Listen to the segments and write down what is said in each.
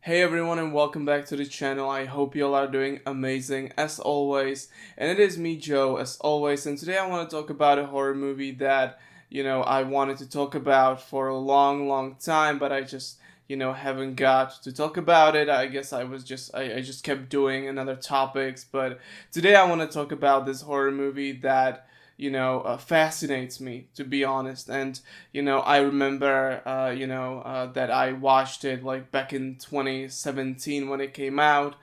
Hey everyone, and welcome back to the channel. I hope you all are doing amazing as always. And it is me, Joe, as always. And today I want to talk about a horror movie that, I wanted to talk about for a long, long time, but I just, haven't got to talk about it. I guess I just kept doing another topics. But today I want to talk about this horror movie that, fascinates me, to be honest. And I remember, that I watched it like back in 2017 when it came out,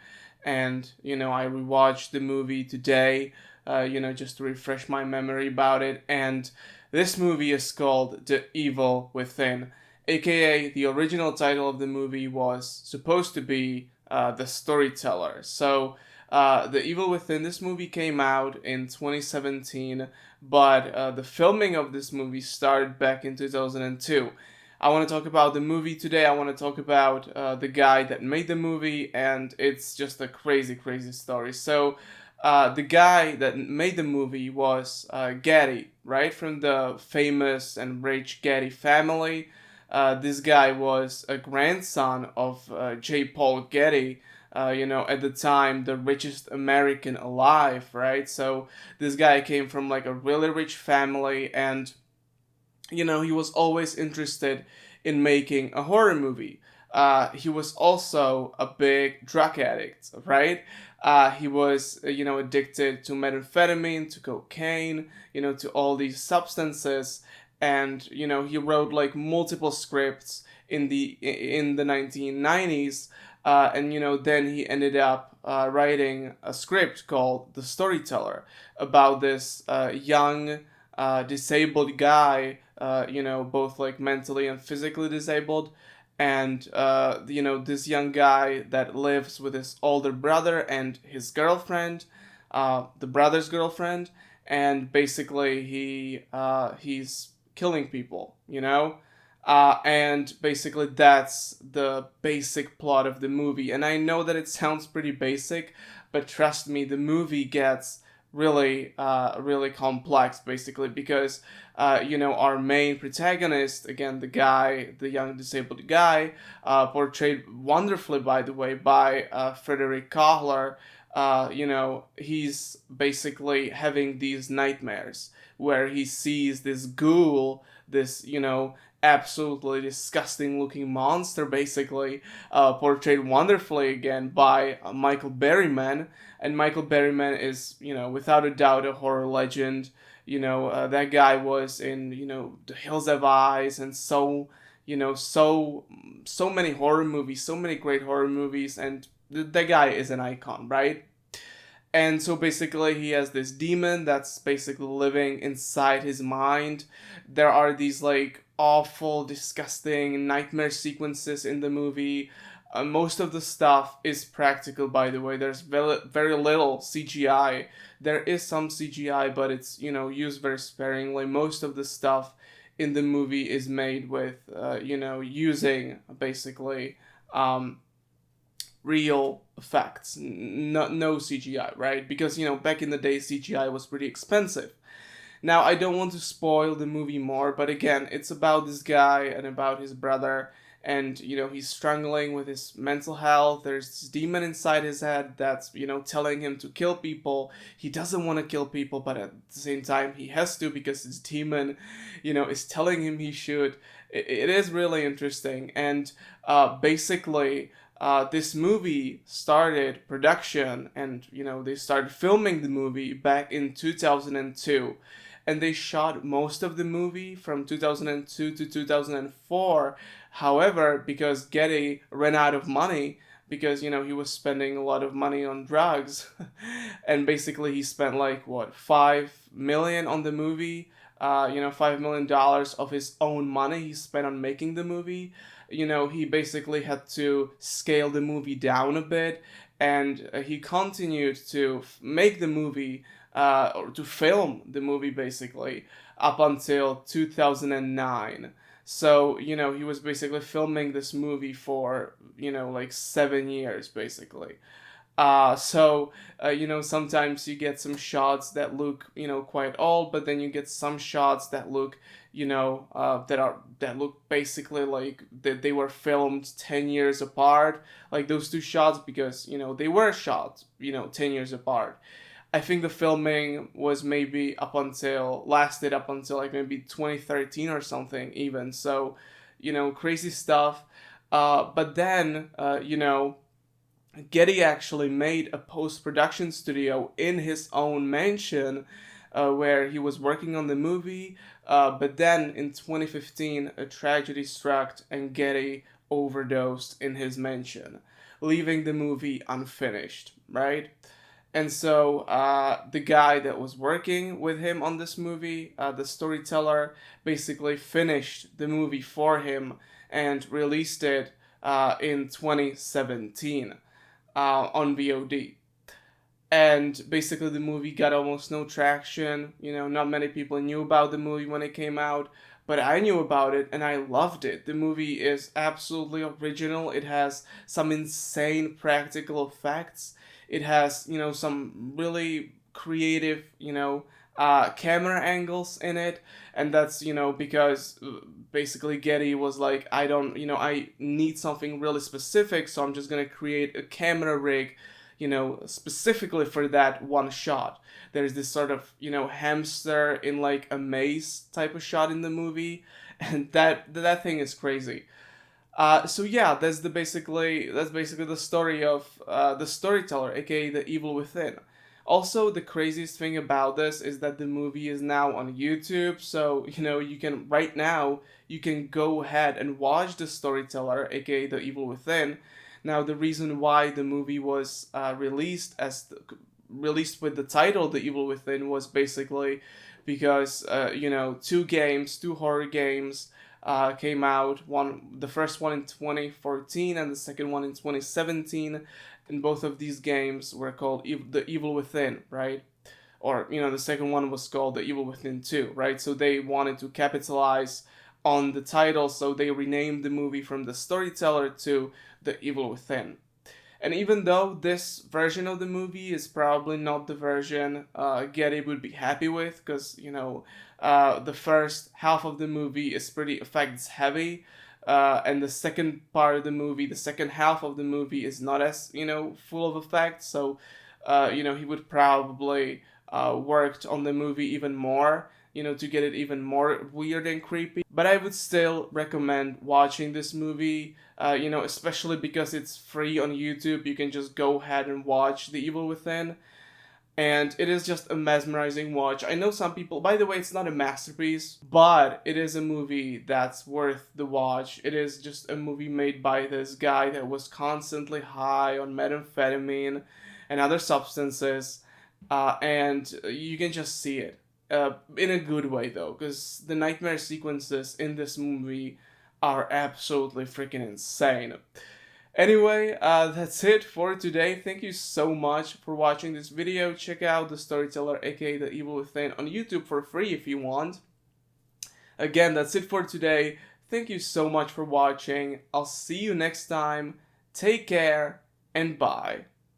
and I rewatched the movie today, just to refresh my memory about it. And this movie is called The Evil Within, aka the original title of the movie was supposed to be The Storyteller. So The Evil Within, this movie came out in 2017, but the filming of this movie started back in 2002. I want to talk about the movie today. I want to talk about the guy that made the movie, and it's just a crazy, crazy story. So, the guy that made the movie was Getty, right? From the famous and rich Getty family. This guy was a grandson of J. Paul Getty, at the time the richest American alive, right? So this guy came from like a really rich family, and he was always interested in making a horror movie. He was also a big drug addict, right? He was, addicted to methamphetamine, to cocaine, to all these substances, and he wrote like multiple scripts in the 1990s, and then he ended up writing a script called The Storyteller about this young disabled guy, both like mentally and physically disabled, and this young guy that lives with his older brother and his girlfriend, the brother's girlfriend, and basically he's killing people, and basically that's the basic plot of the movie. And I know that it sounds pretty basic, but trust me, the movie gets really complex, basically, because our main protagonist, again, the young disabled guy, portrayed wonderfully, by the way, by Frederick Kohler. He's basically having these nightmares where he sees this ghoul, this absolutely disgusting looking monster, basically, portrayed wonderfully again by Michael Berryman. And Michael Berryman is, without a doubt, a horror legend. That guy was in, The Hills Have Eyes, and so many horror movies, so many great horror movies, and that guy is an icon, right? And so basically, he has this demon that's basically living inside his mind. There are these like awful, disgusting nightmare sequences in the movie. Most of the stuff is practical, by the way. There's very little CGI. There is some CGI, but it's used very sparingly. Most of the stuff in the movie is made with using basically real effects, no CGI, right? Because back in the day CGI was pretty expensive. Now I don't want to spoil the movie more, but again, it's about this guy and about his brother, and he's struggling with his mental health. There's this demon inside his head that's telling him to kill people. He doesn't want to kill people, but at the same time he has to because his demon is telling him he should. It is really interesting. And basically, this movie started production, and they started filming the movie back in 2002, and they shot most of the movie from 2002 to 2004. However, because Getty ran out of money, because he was spending a lot of money on drugs, and basically he spent like what, 5 million on the movie. $5 million of his own money he spent on making the movie. He basically had to scale the movie down a bit, and he continued to make the movie, or to film the movie, basically, up until 2009. So, he was basically filming this movie for, like 7 years, basically. Sometimes you get some shots that look, quite old, but then you get some shots that look, that look basically like they were filmed 10 years apart, like those two shots, because, they were shot, 10 years apart. I think the filming was maybe lasted up until like maybe 2013 or something, even. So, crazy stuff. But then, Getty actually made a post production studio in his own mansion, where he was working on the movie. But then in 2015, a tragedy struck and Getty overdosed in his mansion, leaving the movie unfinished, right? And so the guy that was working with him on this movie, the storyteller, basically finished the movie for him and released it in 2017 on VOD. And basically, the movie got almost no traction. Not many people knew about the movie when it came out, but I knew about it and I loved it. The movie is absolutely original. It has some insane practical effects. It has, some really creative, camera angles in it. And that's, because basically Getty was like, I need something really specific, so I'm just going to create a camera rig, specifically for that one shot. There's this sort of, hamster in like a maze type of shot in the movie, and that thing is crazy. So yeah, that's basically the story of the storyteller, aka the evil within. Also, the craziest thing about this is that the movie is now on YouTube, so you can go ahead and watch the storyteller, aka the evil within. Now, the reason why the movie was released with the title "The Evil Within" was basically because two horror games came out. The first one in 2014 and the second one in 2017, and both of these games were called The Evil Within, right? Or the second one was called The Evil Within 2, right? So they wanted to capitalize on the title, so they renamed the movie from The Storyteller to The Evil Within. And even though this version of the movie is probably not the version Getty would be happy with, because, the first half of the movie is pretty effects heavy, and the second part of the movie, the second half of the movie is not as, full of effects. So, he would probably worked on the movie even more, to get it even more weird and creepy. But I would still recommend watching this movie, especially because it's free on YouTube. You can just go ahead and watch The Evil Within. And it is just a mesmerizing watch. I know some people, by the way, it's not a masterpiece, but it is a movie that's worth the watch. It is just a movie made by this guy that was constantly high on methamphetamine and other substances, and you can just see it. In a good way, though, because the nightmare sequences in this movie are absolutely freaking insane. Anyway, that's it for today. Thank you so much for watching this video. Check out The Storyteller, aka The Evil Within, on YouTube for free if you want. Again, that's it for today. Thank you so much for watching. I'll see you next time. Take care, and bye.